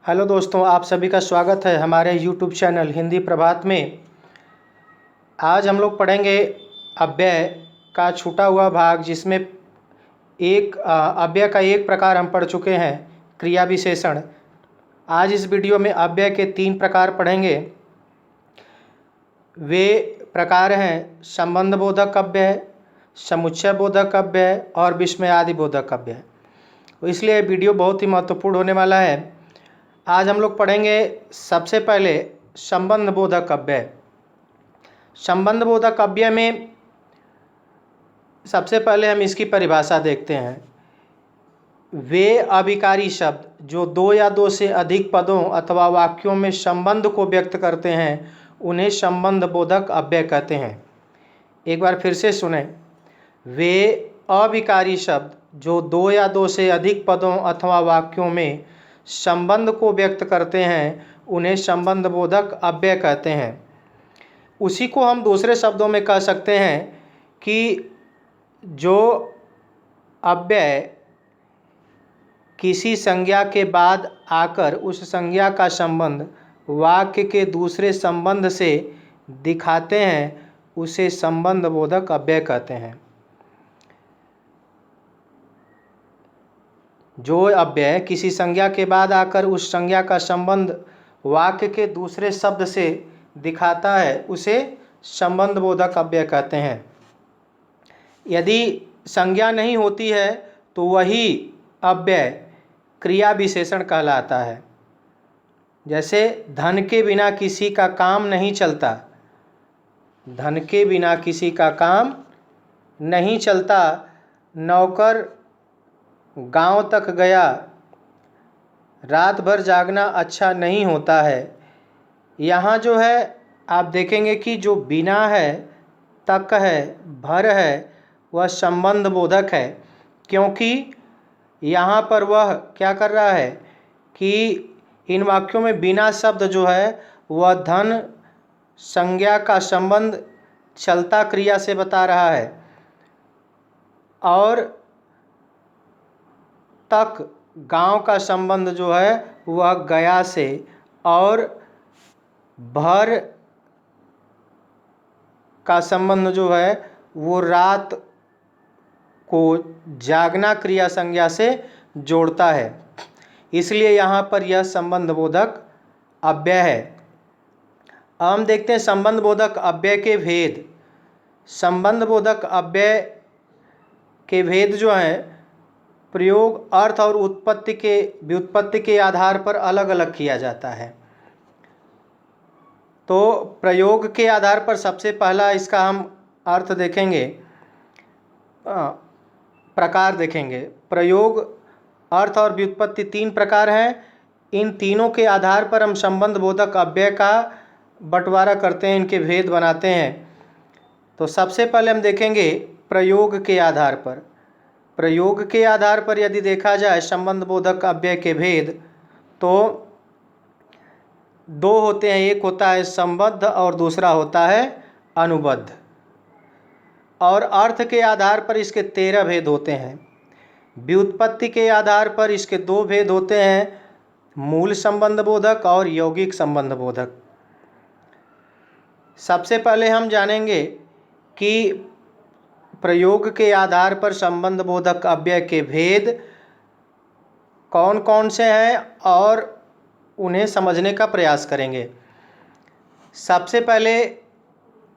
Hello दोस्तों, आप सभी का स्वागत है हमारे यूट्यूब चैनल हिंदी प्रभात में। आज हम लोग पढ़ेंगे अव्यय का छूटा हुआ भाग, जिसमें अव्यय का एक प्रकार हम पढ़ चुके हैं, क्रिया विशेषण। आज इस वीडियो में अव्यय के 3 प्रकार पढ़ेंगे। वे प्रकार हैं संबंध बोधक अव्यय, समुच्चय बोधक अव्यय और विस्मयादि बोधक अव्यय। तो इसलिए वीडियो बहुत ही महत्वपूर्ण होने वाला है। आज हम लोग पढ़ेंगे सबसे पहले संबंध बोधक अव्यय। संबंध बोधक अव्यय में सबसे पहले हम इसकी परिभाषा देखते हैं। वे अभिकारी शब्द जो 2 या 2 से अधिक पदों अथवा वाक्यों में संबंध को व्यक्त करते हैं, उन्हें संबंध बोधक अव्यय कहते हैं। एक बार फिर से सुने। वे अभिकारी शब्द जो 2 या 2 से अधिक पदों अथवा वाक्यों में संबंध को व्यक्त करते हैं, उन्हें संबंध बोधक अव्यय कहते हैं। उसी को हम दूसरे शब्दों में कह सकते हैं कि जो अव्यय किसी संज्ञा के बाद आकर उस संज्ञा का संबंध वाक्य के दूसरे संबंध से दिखाते हैं, उसे संबंध बोधक अव्यय कहते हैं। जो अव्यय किसी संज्ञा के बाद आकर उस संज्ञा का संबंध वाक्य के दूसरे शब्द से दिखाता है, उसे संबंध बोधक अव्यय कहते हैं। यदि संज्ञा नहीं होती है तो वही अव्यय क्रिया विशेषण कहलाता है। जैसे धन के बिना किसी का काम नहीं चलता। धन के बिना किसी का काम नहीं चलता। नौकर गांव तक गया, रात भर जागना अच्छा नहीं होता है। यहाँ जो है आप देखेंगे कि जो बिना है, तक है, भर है, वह संबंध बोधक है, क्योंकि यहाँ पर वह क्या कर रहा है कि इन वाक्यों में बिना शब्द जो है वह धन संज्ञा का संबंध चलता क्रिया से बता रहा है, और तक गांव का संबंध जो है वह गया से, और भर का संबंध जो है वो रात को जागना क्रिया संज्ञा से जोड़ता है। इसलिए यहाँ पर यह संबंध बोधक अव्यय है। अब हम देखते हैं संबंध बोधक अव्यय के भेद। संबंध बोधक अव्यय के भेद जो हैं, प्रयोग, अर्थ और व्युत्पत्ति के आधार पर अलग अलग किया जाता है। तो प्रयोग के आधार पर सबसे पहला इसका हम अर्थ देखेंगे, प्रकार देखेंगे। प्रयोग, अर्थ और व्युत्पत्ति 3 प्रकार हैं। इन तीनों के आधार पर हम संबंध बोधक अव्यय का बंटवारा करते हैं, इनके भेद बनाते हैं। तो सबसे पहले हम देखेंगे प्रयोग के आधार पर। प्रयोग के आधार पर यदि देखा जाए संबंध बोधक अव्यय के भेद, तो 2 होते हैं। एक होता है संबद्ध और दूसरा होता है अनुबद्ध। और अर्थ के आधार पर इसके 13 भेद होते हैं। व्युत्पत्ति के आधार पर इसके 2 भेद होते हैं, मूल संबंध बोधक और यौगिक संबंध बोधक। सबसे पहले हम जानेंगे कि प्रयोग के आधार पर संबंध बोधक अव्यय के भेद कौन कौन से हैं और उन्हें समझने का प्रयास करेंगे। सबसे पहले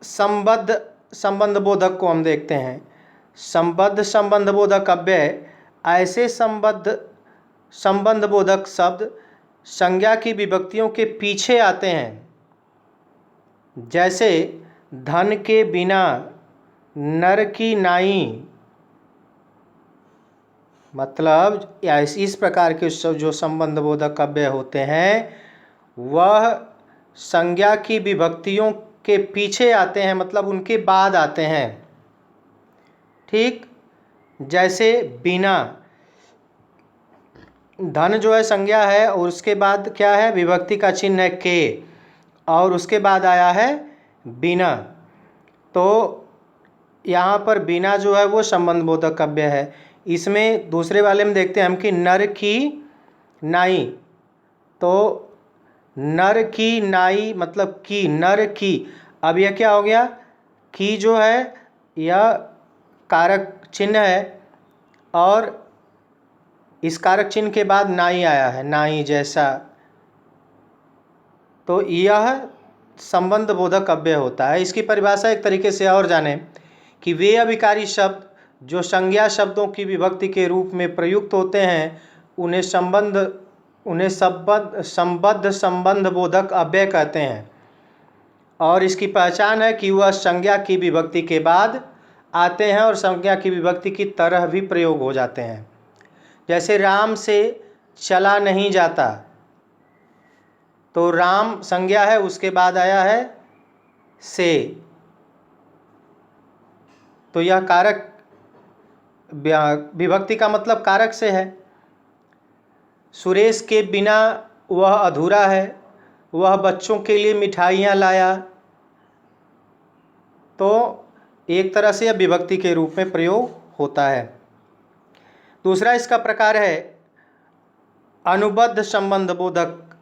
संबद्ध संबंध बोधक को हम देखते हैं। संबद्ध संबंध बोधक अव्यय ऐसे संबंध बोधक शब्द संज्ञा की विभक्तियों के पीछे आते हैं। जैसे धन के बिना, नर की नाई, मतलब इस प्रकार के जो संबंध बोधक अव्यय होते हैं वह संज्ञा की विभक्तियों के पीछे आते हैं, मतलब उनके बाद आते हैं। ठीक, जैसे बिना, धन जो है संज्ञा है और उसके बाद क्या है, विभक्ति का चिन्ह है के, और उसके बाद आया है बिना। तो यहाँ पर बिना जो है वो संबंध बोधक अव्यय है। इसमें दूसरे वाले में देखते हैं हम कि नर की नाई, तो नर की नाई मतलब की, नर की। अब यह क्या हो गया, की जो है यह कारक चिन्ह है और इस कारक चिन्ह के बाद नाई आया है, नाई जैसा, तो यह संबंध बोधक अव्यय होता है। इसकी परिभाषा एक तरीके से और जानें कि वे अभिकारी शब्द जो संज्ञा शब्दों की विभक्ति के रूप में प्रयुक्त होते हैं उन्हें संबद्ध संबंध बोधक अव्यय कहते हैं। और इसकी पहचान है कि वह संज्ञा की विभक्ति के बाद आते हैं और संज्ञा की विभक्ति की तरह भी प्रयोग हो जाते हैं। जैसे राम से चला नहीं जाता, तो राम संज्ञा है, उसके बाद आया है से, तो यह कारक विभक्ति का मतलब कारक से है। सुरेश के बिना वह अधूरा है, वह बच्चों के लिए मिठाइयाँ लाया, तो एक तरह से यह विभक्ति के रूप में प्रयोग होता है। दूसरा इसका प्रकार है अनुबद्ध संबंध बोधक।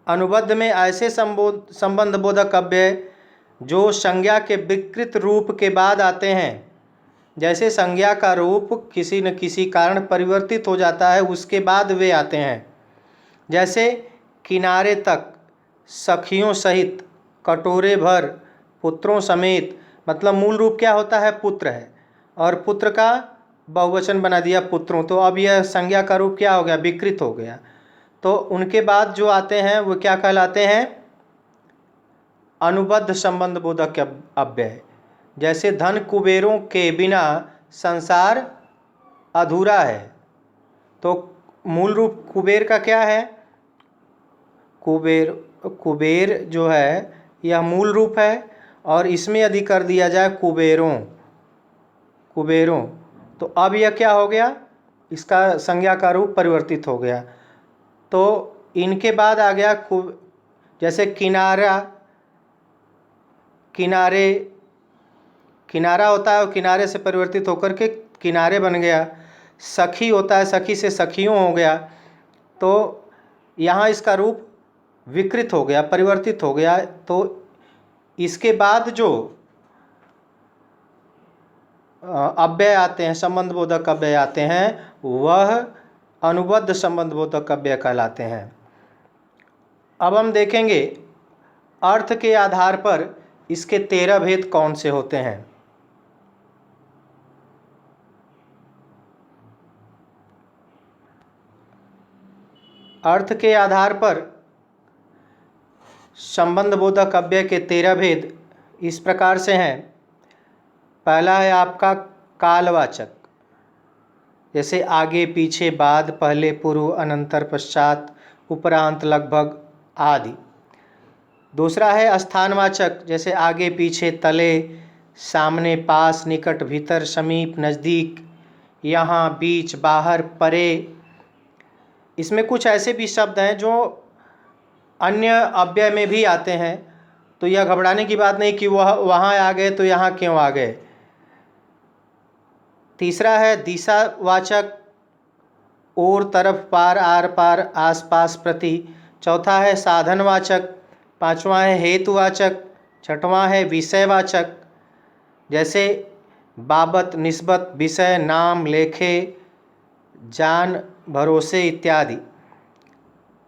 अनुबद्ध में ऐसे संबंध बोधक अव्यय जो संज्ञा के विकृत रूप के बाद आते हैं। जैसे संज्ञा का रूप किसी न किसी कारण परिवर्तित हो जाता है, उसके बाद वे आते हैं। जैसे किनारे तक, सखियों सहित, कटोरे भर, पुत्रों समेत, मतलब मूल रूप क्या होता है, पुत्र है, और पुत्र का बहुवचन बना दिया पुत्रों, तो अब यह संज्ञा का रूप क्या हो गया, विकृत हो गया। तो उनके बाद जो आते हैं वो क्या कहलाते हैं, अनुबद्ध संबंध बोधक अव्यय। जैसे धन कुबेरों के बिना संसार अधूरा है, तो मूल रूप कुबेर का क्या है, कुबेर जो है यह मूल रूप है, और इसमें यदि कर दिया जाए कुबेरों, तो अब यह क्या हो गया, इसका संज्ञा का रूप परिवर्तित हो गया। तो इनके बाद आ गया जैसे किनारा होता है और किनारे से परिवर्तित होकर के किनारे बन गया। सखी होता है, सखी से सखियों हो गया, तो यहाँ इसका रूप विकृत हो गया, परिवर्तित हो गया। तो इसके बाद जो अव्यय आते हैं, संबंध बोधक अव्यय आते हैं, वह अनुबद्ध संबंध बोधक अव्यय कहलाते हैं। अब हम देखेंगे अर्थ के आधार पर इसके 13 भेद कौन से होते हैं। अर्थ के आधार पर संबंध बोधक अव्यय के 13 भेद इस प्रकार से हैं। पहला है आपका कालवाचक, जैसे आगे पीछे, बाद, पहले, पूर्व, अनंतर, पश्चात, उपरांत, लगभग आदि। दूसरा है स्थानवाचक, जैसे आगे पीछे, तले, सामने, पास, निकट, भीतर, समीप, नज़दीक, यहाँ, बीच, बाहर, परे। इसमें कुछ ऐसे भी शब्द हैं जो अन्य अव्यय में भी आते हैं, तो यह घबराने की बात नहीं कि वह वहाँ आ गए तो यहाँ क्यों आ गए। तीसरा है दिशावाचक, ओर, तरफ, पार, आर पार, आस पास, प्रति। चौथा है साधनवाचक। पांचवा है हेतुवाचक। छठवां है विषयवाचक, जैसे बाबत, निस्बत, विषय, नाम, लेखे, जान, भरोसे इत्यादि।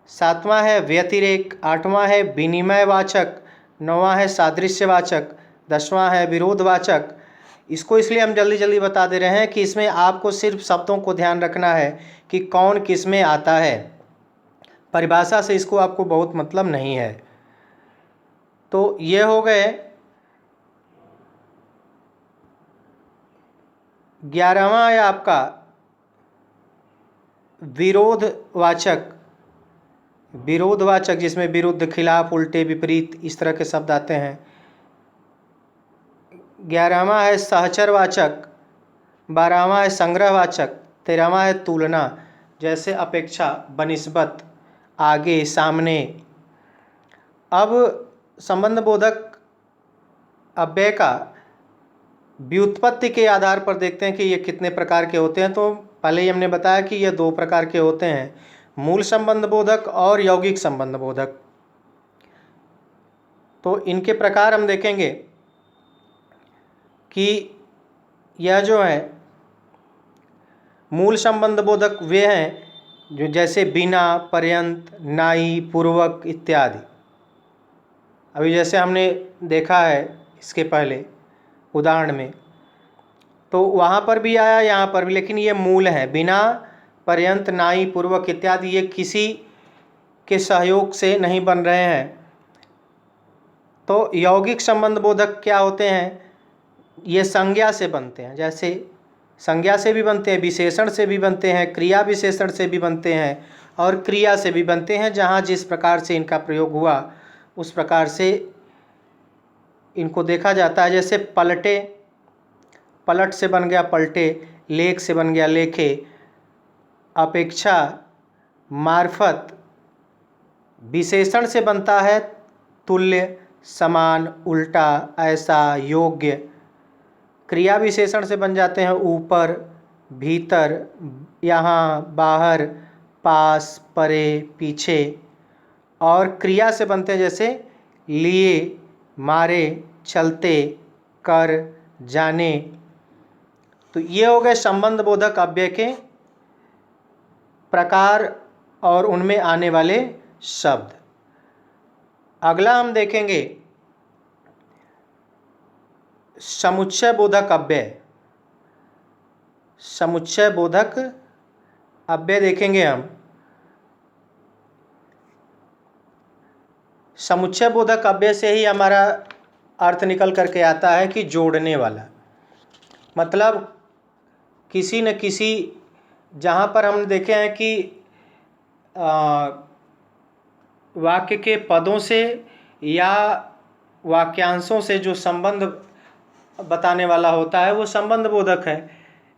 सातवां है व्यतिरेक। आठवां है विनिमयवाचक। नौवां है सादृश्यवाचक। 10वां है विरोधवाचक। इसको इसलिए हम जल्दी जल्दी बता दे रहे हैं कि इसमें आपको सिर्फ शब्दों को ध्यान रखना है कि कौन किस में आता है, परिभाषा से इसको आपको बहुत मतलब नहीं है। तो ये हो गए 11वां है आपका विरोधवाचक, जिसमें विरुद्ध, खिलाफ, उल्टे, विपरीत इस तरह के शब्द आते हैं। 11वां है सहचरवाचक। 12वां है संग्रहवाचक। 13वां है तुलना, जैसे अपेक्षा, बनिस्बत, आगे, सामने। अब संबंध बोधक अव्यय का व्युत्पत्ति के आधार पर देखते हैं कि ये कितने प्रकार के होते हैं। तो पहले ही हमने बताया कि ये 2 प्रकार के होते हैं, मूल संबंध बोधक और यौगिक संबंध बोधक। तो इनके प्रकार हम देखेंगे कि यह जो है मूल संबंध बोधक वे हैं जो जैसे बिना, पर्यंत, नाई, पूर्वक इत्यादि। अभी जैसे हमने देखा है इसके पहले उदाहरण में, तो वहाँ पर भी आया, यहाँ पर भी, लेकिन ये मूल है। बिना, पर्यंत, नाई, पूर्वक इत्यादि ये किसी के सहयोग से नहीं बन रहे हैं। तो यौगिक संबंध बोधक क्या होते हैं? ये संज्ञा से बनते हैं। जैसे संज्ञा से भी बनते हैं, विशेषण से भी बनते हैं, क्रिया विशेषण से भी बनते हैं और क्रिया से भी बनते हैं। जहाँ जिस प्रकार से इनका प्रयोग हुआ उस प्रकार से इनको देखा जाता है। जैसे पलटे, पलट से बन गया पलटे, लेख से बन गया लेखे, अपेक्षा, मार्फत, विशेषण से बनता है तुल्य, समान, उल्टा, ऐसा, योग्य। क्रिया विशेषण से बन जाते हैं ऊपर, भीतर, यहाँ, बाहर, पास, परे, पीछे। और क्रिया से बनते हैं जैसे लिए, मारे, चलते, कर, जाने। तो ये हो गए संबंध बोधक अव्यय के प्रकार और उनमें आने वाले शब्द। अगला हम देखेंगे समुच्चय बोधक अव्यय। समुच्चय बोधक अव्यय देखेंगे हम। समुच्चय बोधक अव्यय से ही हमारा अर्थ निकल करके आता है कि जोड़ने वाला। मतलब किसी न किसी, जहाँ पर हम देखे हैं कि वाक्य के पदों से या वाक्यांशों से जो संबंध बताने वाला होता है वो संबंध बोधक है।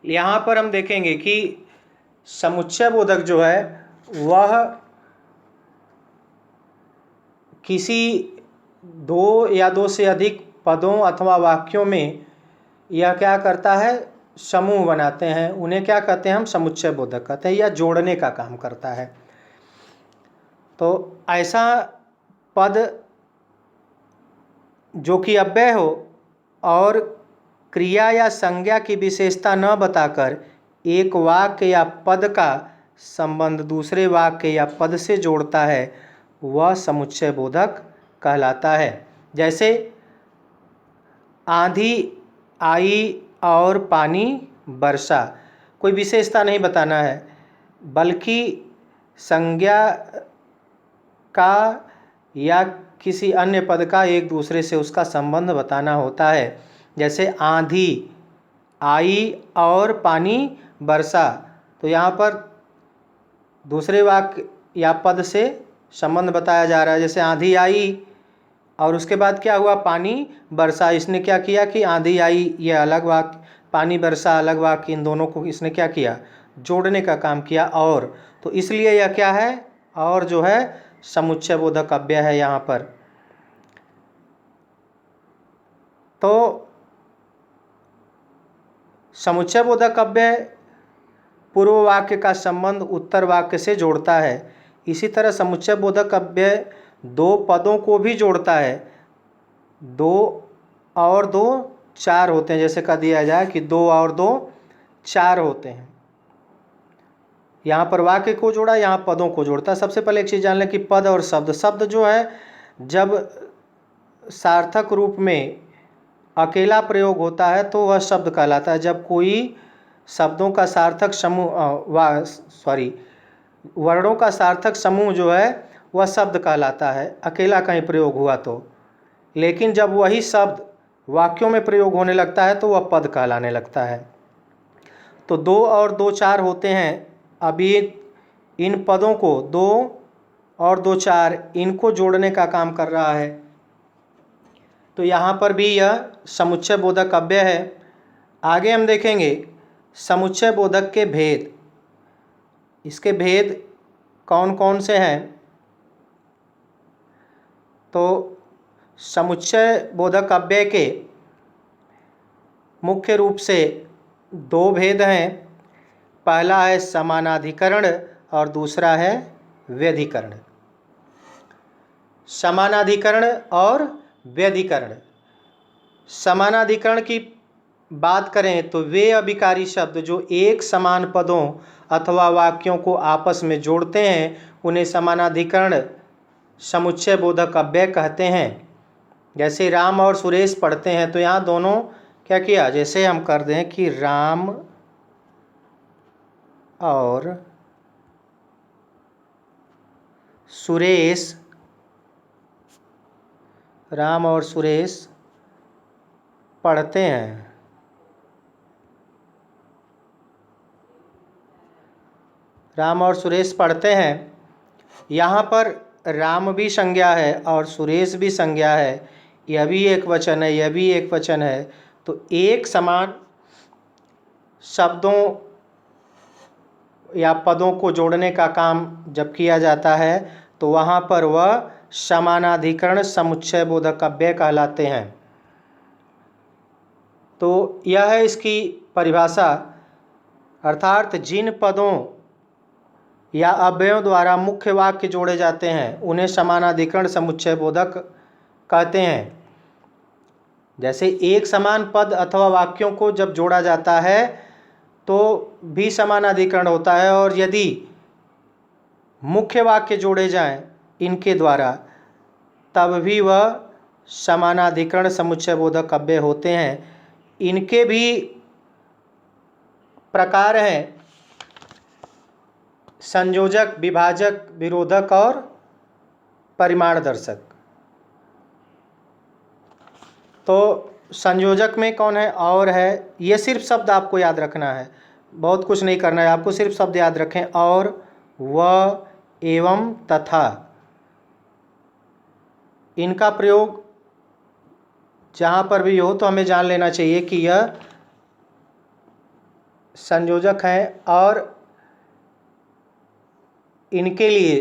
यहाँ पर हम देखेंगे कि समुच्चय बोधक जो है वह किसी दो या दो से अधिक पदों अथवा वाक्यों में यह क्या करता है, समूह बनाते हैं। उन्हें क्या कहते हैं हम? समुच्चय बोधक कहते हैं, या जोड़ने का काम करता है। तो ऐसा पद जो कि अव्यय हो और क्रिया या संज्ञा की विशेषता न बताकर एक वाक्य या पद का संबंध दूसरे वाक्य या पद से जोड़ता है, वह समुच्चय बोधक कहलाता है। जैसे आंधी आई और पानी बरसा, कोई विशेषता नहीं बताना है, बल्कि संज्ञा का या किसी अन्य पद का एक दूसरे से उसका संबंध बताना होता है। जैसे आंधी आई और पानी बरसा, तो यहाँ पर दूसरे वाक्य या पद से संबंध बताया जा रहा है। जैसे आंधी आई और उसके बाद क्या हुआ, पानी बरसा। इसने क्या किया कि आंधी आई ये अलग वाक्य, पानी बरसा अलग वाक्य, इन दोनों को इसने क्या किया, जोड़ने का काम किया। और तो इसलिए यह क्या है, और जो है समुच्चय बोधक अव्यय है यहाँ पर। तो समुच्चय बोधक अव्यय पूर्व वाक्य का संबंध उत्तर वाक्य से जोड़ता है। इसी तरह समुच्चय बोधक अव्यय दो पदों को भी जोड़ता है। दो और दो चार होते हैं, जैसे कह दिया जाए कि दो और दो चार होते हैं। यहाँ पर वाक्य को जोड़ा, यहाँ पदों को जोड़ता है। सबसे पहले एक चीज़ जान लें कि पद और शब्द, शब्द जो है जब सार्थक रूप में अकेला प्रयोग होता है तो वह शब्द कहलाता है। जब कोई शब्दों का सार्थक समूह वर्णों का सार्थक समूह जो है वह शब्द कहलाता है, अकेला कहीं प्रयोग हुआ तो। लेकिन जब वही शब्द वाक्यों में प्रयोग होने लगता है तो वह पद कहलाने लगता है। तो दो और दो चार होते हैं। अभी इन पदों को, दो और दो चार, इनको जोड़ने का काम कर रहा है। तो यहाँ पर भी यह समुच्चय बोधक अव्यय है। आगे हम देखेंगे समुच्चय बोधक के भेद। इसके भेद कौन कौन से हैं? तो समुच्चय बोधक अव्यय के मुख्य रूप से दो भेद हैं। पहला है समानाधिकरण और दूसरा है व्यधिकरण। समानाधिकरण और व्यधिकरण। समानाधिकरण की बात करें तो वे अभिकारी शब्द जो एक समान पदों अथवा वाक्यों को आपस में जोड़ते हैं उन्हें समानाधिकरण समुच्चय बोधक अव्यय कहते हैं। जैसे राम और सुरेश पढ़ते हैं तो यहाँ दोनों क्या किया, जैसे हम कर दें कि राम और सुरेश, राम और सुरेश पढ़ते हैं। राम और सुरेश पढ़ते हैं, यहाँ पर राम भी संज्ञा है और सुरेश भी संज्ञा है, यह भी एक वचन है, यह भी एक वचन है। तो एक समान शब्दों या पदों को जोड़ने का काम जब किया जाता है तो वहाँ पर वह समानाधिकरण समुच्चय बोधक अव्यय कहलाते हैं। तो यह है इसकी परिभाषा, अर्थात जिन पदों या अव्ययों द्वारा मुख्य वाक्य जोड़े जाते हैं उन्हें समानाधिकरण समुच्चय बोधक कहते हैं। जैसे एक समान पद अथवा वाक्यों को जब जोड़ा जाता है तो भी समानाधिकरण होता है, और यदि मुख्य वाक्य जोड़े जाएं इनके द्वारा तब भी वह समानाधिकरण समुच्चय बोधक अव्यय होते हैं। इनके भी प्रकार हैं संयोजक, विभाजक, विरोधक और परिमाणदर्शक। तो संयोजक में कौन है, और है, ये सिर्फ शब्द आपको याद रखना है, बहुत कुछ नहीं करना है आपको, सिर्फ शब्द याद रखें। और, व, एवं, तथा, इनका प्रयोग जहाँ पर भी हो तो हमें जान लेना चाहिए कि यह संयोजक है। और इनके लिए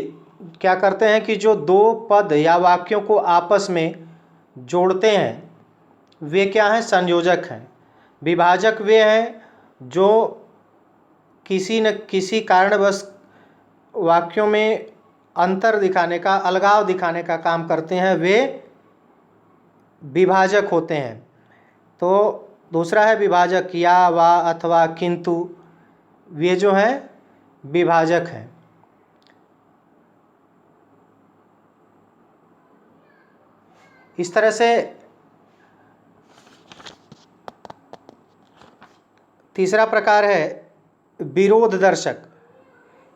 क्या करते हैं कि जो दो पद या वाक्यों को आपस में जोड़ते हैं वे क्या हैं, संयोजक हैं। विभाजक वे हैं जो किसी न किसी कारणवश वाक्यों में अंतर दिखाने का, अलगाव दिखाने का काम करते हैं, वे विभाजक होते हैं। तो दूसरा है विभाजक, या, वा अथवा किंतु, वे जो हैं विभाजक हैं। इस तरह से तीसरा प्रकार है विरोध दर्शक।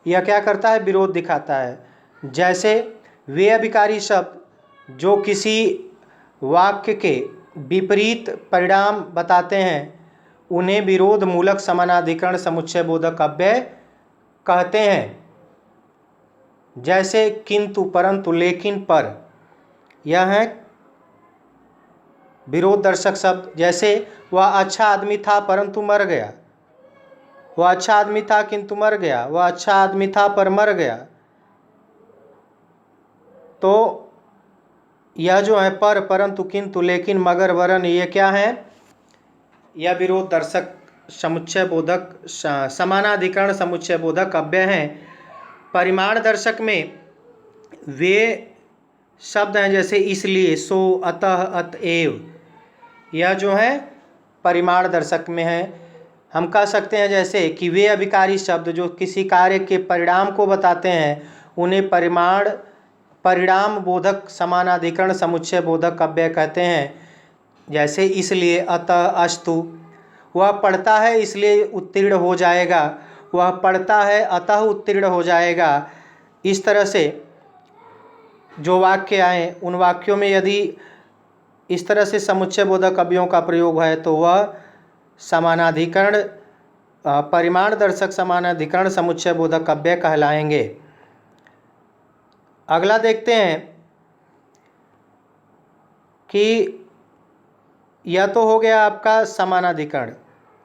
यह क्या करता है, विरोध दिखाता है। जैसे वे अभिकारी शब्द जो किसी वाक्य के विपरीत परिणाम बताते हैं उन्हें विरोध मूलक समानाधिकरण समुच्चय बोधक अव्यय कहते हैं। जैसे किंतु, परंतु, लेकिन, पर, यह है विरोध दर्शक शब्द। जैसे वह अच्छा आदमी था परंतु मर गया, वह अच्छा आदमी था किंतु मर गया, वह अच्छा आदमी था पर मर गया। तो यह जो है पर, परंतु, किंतु, लेकिन, मगर, वरन, ये क्या है, यह विरोध दर्शक समुच्चय बोधक समानाधिकरण समुच्चय बोधक अव्यय हैं। परिमाण दर्शक में वे शब्द हैं जैसे इसलिए, सो, अतः, अतएव, यह जो है परिमाण दर्शक में है। हम कह सकते हैं जैसे कि वे अभिकारी शब्द जो किसी कार्य के परिणाम को बताते हैं उन्हें परिणाम बोधक समानाधिकरण समुच्चय बोधक अव्यय कहते हैं। जैसे इसलिए, अतः, अस्तु, वह पढ़ता है इसलिए उत्तीर्ण हो जाएगा, वह पढ़ता है अतः उत्तीर्ण हो जाएगा। इस तरह से जो वाक्य आए उन वाक्यों में यदि इस तरह से समुच्चय बोधक अव्ययों का प्रयोग है तो वह समानाधिकरण परिमाण दर्शक समानाधिकरण समुच्चय बोधक अव्यय कहलाएंगे। अगला देखते हैं कि यह तो हो गया आपका समानाधिकरण।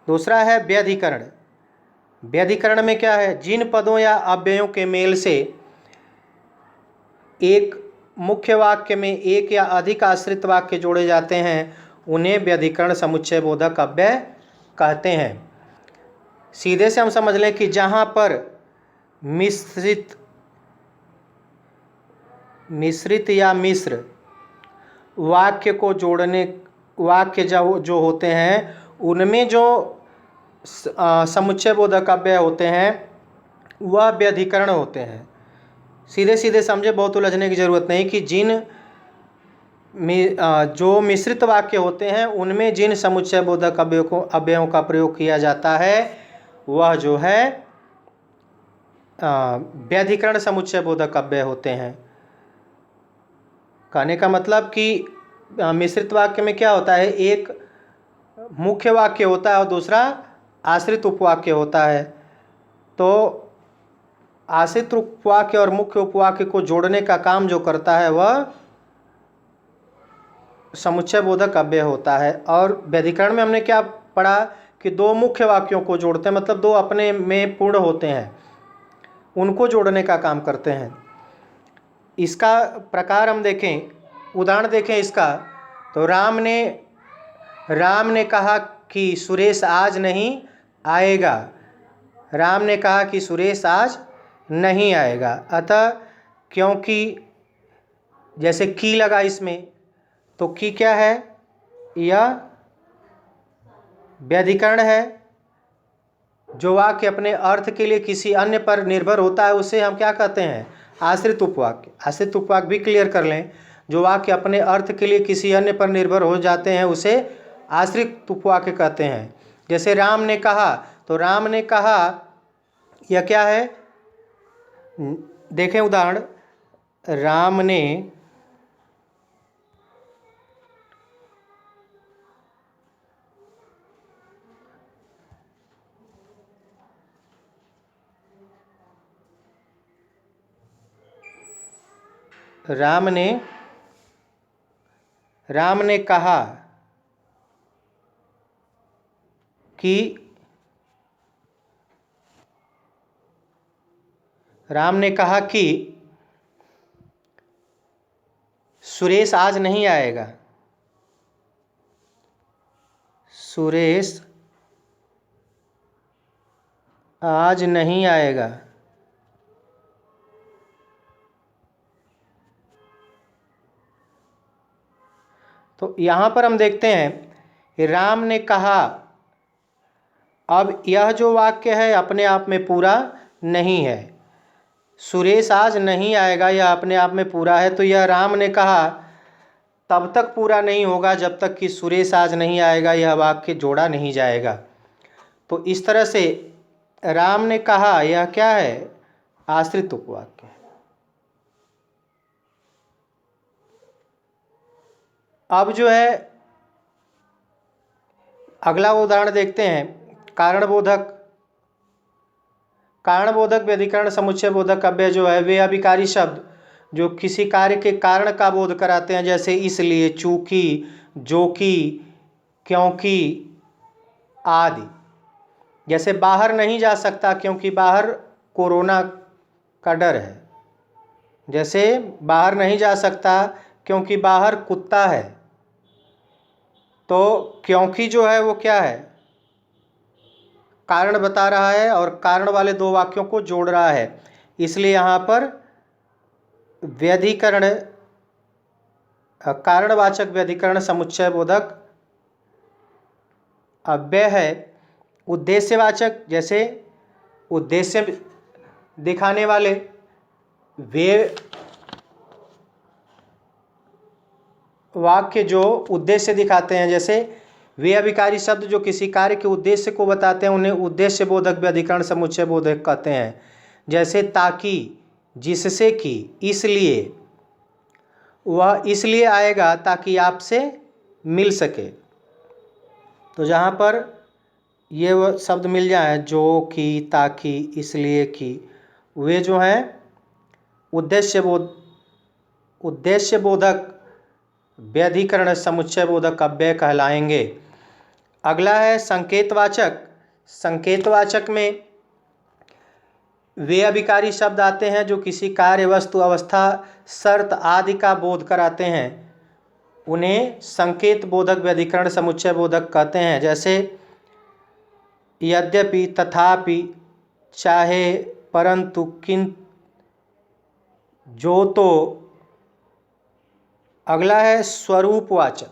दूसरा है व्यधिकरण। व्यधिकरण में क्या है, जिन पदों या अव्ययों के मेल से एक मुख्य वाक्य में एक या अधिक आश्रित वाक्य जोड़े जाते हैं उन्हें व्यधिकरण समुच्चय बोधक अव्यय कहते हैं। सीधे से हम समझ लें कि जहाँ पर मिश्रित या मिश्र वाक्य को जोड़ने, वाक्य जो होते हैं उनमें जो समुच्चय बोधक अव्यय होते हैं वह व्यधिकरण होते हैं। सीधे सीधे समझे, बहुत उलझने की जरूरत नहीं कि जो मिश्रित वाक्य होते हैं उनमें जिन समुच्चय बोधक अव्ययों का प्रयोग किया जाता है वह जो है व्यधिकरण समुच्चय बोधक अव्यय होते हैं। कहने का मतलब कि मिश्रित वाक्य में क्या होता है, एक मुख्य वाक्य होता है और दूसरा आश्रित उपवाक्य होता है। तो आश्रित उपवाक्य और मुख्य उपवाक्य को जोड़ने का काम जो करता है वह समुच्चय बोधक अव्यय होता है। और व्यधिकरण में हमने क्या पढ़ा कि दो मुख्य वाक्यों को जोड़ते हैं, मतलब दो अपने में पूर्ण होते हैं, उनको जोड़ने का काम करते हैं। इसका प्रकार हम देखें, उदाहरण देखें इसका, तो राम ने कहा कि सुरेश आज नहीं आएगा। राम ने कहा कि सुरेश आज नहीं आएगा। अतः क्योंकि जैसे की लगा इसमें, तो की क्या है, यह व्यधिकरण है। जो वाक्य अपने अर्थ के लिए किसी अन्य पर निर्भर होता है उसे हम क्या कहते हैं, आश्रित उपवाक्य। आश्रित उपवाक्य भी क्लियर कर लें, जो वाक्य अपने अर्थ के लिए किसी अन्य पर निर्भर हो जाते हैं उसे आश्रित उपवाक्य कहते हैं। जैसे राम ने कहा, तो राम ने कहा यह क्या है, देखें उदाहरण, राम ने कहा कि सुरेश आज नहीं आएगा। सुरेश आज नहीं आएगा। तो यहाँ पर हम देखते हैं कि राम ने कहा, अब यह जो वाक्य है अपने आप में पूरा नहीं है। सुरेश आज नहीं आएगा यह अपने आप में पूरा है, तो यह राम ने कहा तब तक पूरा नहीं होगा जब तक कि सुरेश आज नहीं आएगा यह वाक्य जोड़ा नहीं जाएगा। तो इस तरह से राम ने कहा यह क्या है, आश्रित उपवाक्य है। अब जो है अगला उदाहरण देखते हैं, कारणबोधक व्यधिकरण समुच्चय बोधक अव्यय जो है वे अभिकारी शब्द जो किसी कार्य के कारण का बोध कराते हैं, जैसे इसलिए, चूंकि, जो कि, क्योंकि आदि। जैसे बाहर नहीं जा सकता क्योंकि बाहर कोरोना का डर है। जैसे बाहर नहीं जा सकता क्योंकि बाहर कुत्ता है। तो क्योंकि जो है वो क्या है, कारण बता रहा है और कारण वाले दो वाक्यों को जोड़ रहा है, इसलिए यहाँ पर व्यधिकरण, कारणवाचक व्यधिकरण समुच्चय बोधक अव्यय है। उद्देश्यवाचक, जैसे उद्देश्य दिखाने वाले वे वाक्य जो उद्देश्य दिखाते हैं, जैसे वे अभिकारी शब्द जो किसी कार्य के उद्देश्य को बताते हैं उन्हें उद्देश्य बोधक व्यधिकरण समुच्चय बोधक कहते हैं। जैसे ताकि, जिससे कि, इसलिए, वह इसलिए आएगा ताकि आपसे मिल सके। तो जहाँ पर ये वह शब्द मिल जाए, जो कि, ताकि, इसलिए कि, वे जो हैं उद्देश्य बोधक व्यधिकरण समुच्चय बोधक अव्यय कहलाएंगे। अगला है संकेतवाचक। संकेतवाचक में वे अभिकारी शब्द आते हैं जो किसी कार्य, वस्तु, अवस्था, शर्त आदि का बोध कराते हैं, उन्हें संकेत बोधक व्यधिकरण समुच्चय बोधक कहते हैं। जैसे यद्यपि, तथापि, चाहे, परंतु किन जो तो। अगला है स्वरूपवाचक।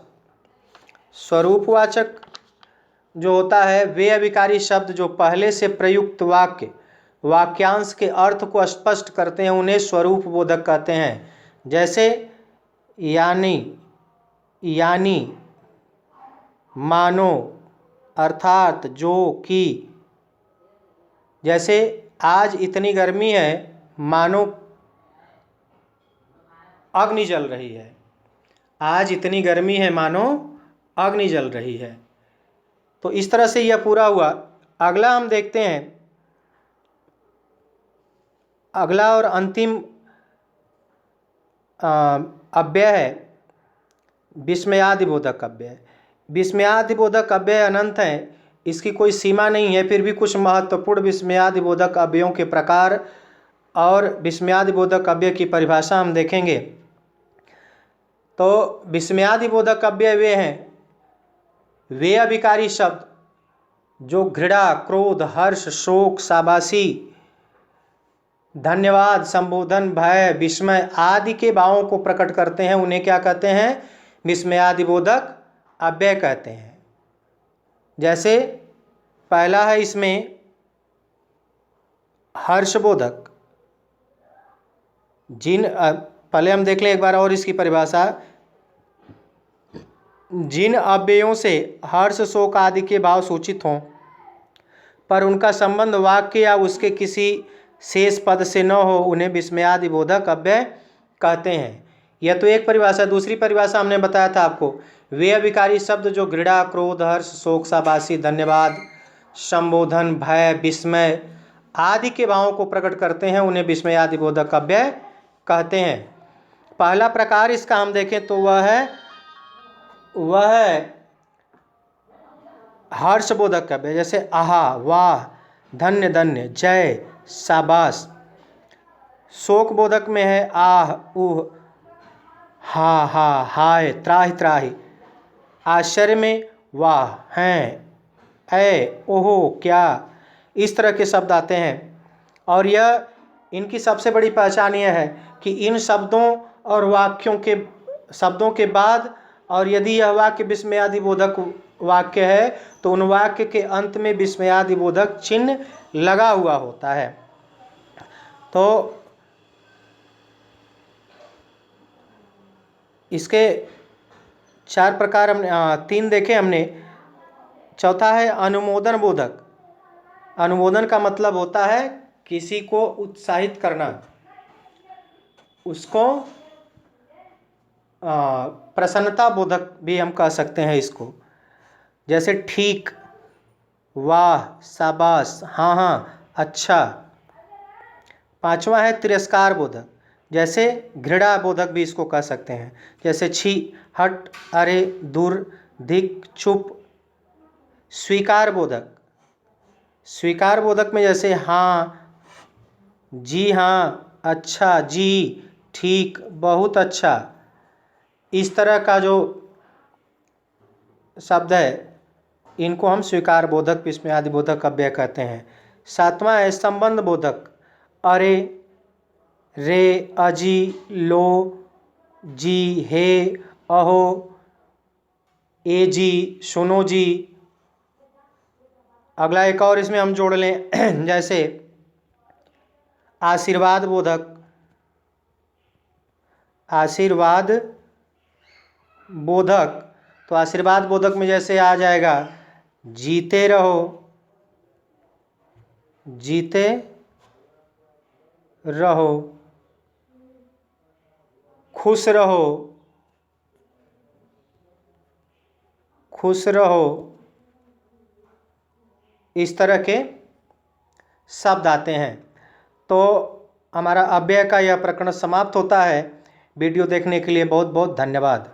स्वरूपवाचक जो होता है वे अभिकारी शब्द जो पहले से प्रयुक्त वाक्यांश के अर्थ को स्पष्ट करते हैं उन्हें स्वरूप बोधक कहते हैं। जैसे यानी, मानो, अर्थात, जो, कि। जैसे आज इतनी गर्मी है मानो अग्नि जल रही है। आज इतनी गर्मी है मानो अग्नि जल रही है। तो इस तरह से यह पूरा हुआ। अगला हम देखते हैं, अगला और अंतिम अव्यय है विस्मयादिबोधक अव्यय। विस्मयादिबोधक अव्यय अनंत है, इसकी कोई सीमा नहीं है। फिर भी कुछ महत्वपूर्ण विस्मयादिबोधक अव्ययों के प्रकार और विस्मयादिबोधक अव्यय की परिभाषा हम देखेंगे। तो विस्मयादिबोधक अव्यय वे हैं वे अभिकारी शब्द जो घृणा, क्रोध, हर्ष, शोक, शाबाशी, धन्यवाद, संबोधन, भय, विस्मय आदि के भावों को प्रकट करते हैं उन्हें क्या कहते हैं? विस्मयादिबोधक अव्यय कहते हैं। जैसे पहला है इसमें हर्षबोधक। पहले हम देख लें एक बार और इसकी परिभाषा। जिन अव्ययों से हर्ष, शोक आदि के भाव सूचित हों पर उनका संबंध वाक्य या उसके किसी शेष पद से न हो उन्हें विस्मयादिबोधक अव्यय कहते हैं। यह तो एक परिभाषा। दूसरी परिभाषा हमने बताया था आपको, वे अभिकारी शब्द जो घृणा, क्रोध, हर्ष, शोक, शाबाशी, धन्यवाद, संबोधन, भय, विस्मय आदि के भावों को प्रकट करते हैं उन्हें विस्मयादिबोधक अव्यय कहते हैं। पहला प्रकार इसका हम देखें तो वह है हर्षबोधक अव्यय। जैसे आहा, वाह, धन्य, धन्य, जय, शाबाश। शोक बोधक में है आह, उह, हा हा, हाय, त्राहि त्राहि। आश्चर्य में वाह, हैं, ऐ, ओहो, क्या। इस तरह के शब्द आते हैं। और यह इनकी सबसे बड़ी पहचान यह है कि इन शब्दों और वाक्यों के शब्दों के बाद और यदि यह वाक्य विस्मयादिबोधक वाक्य है तो उन वाक्य के अंत में विस्मयादिबोधक चिन्ह लगा हुआ होता है। तो इसके 4 प्रकार हमने 3 देखे हमने। चौथा है अनुमोदन बोधक। अनुमोदन का मतलब होता है किसी को उत्साहित करना, उसको प्रसन्नता बोधक भी हम कह सकते हैं इसको। जैसे ठीक, वाह, शाबाश, हाँ हाँ, अच्छा। 5वां है तिरस्कार बोधक। जैसे घृणा बोधक भी इसको कह सकते हैं। जैसे छी, हट, अरे, दूर, धिक, चुप। स्वीकार बोधक। स्वीकार बोधक में जैसे हाँ, जी हाँ, अच्छा, जी, ठीक, बहुत अच्छा। इस तरह का जो शब्द है इनको हम स्वीकार बोधक, विस्मयादिबोधक अव्यय कहते हैं। 7वां है संबंध बोधक। अरे, रे, अजी, लो, जी, हे, अहो, ए जी, सुनो जी। अगला एक और इसमें हम जोड़ लें जैसे आशीर्वाद बोधक। आशीर्वाद बोधक, तो आशीर्वाद बोधक में जैसे आ जाएगा जीते रहो, जीते रहो, खुश रहो, खुश रहो। इस तरह के शब्द आते हैं। तो हमारा अव्यय का यह प्रकरण समाप्त होता है। वीडियो देखने के लिए बहुत बहुत धन्यवाद।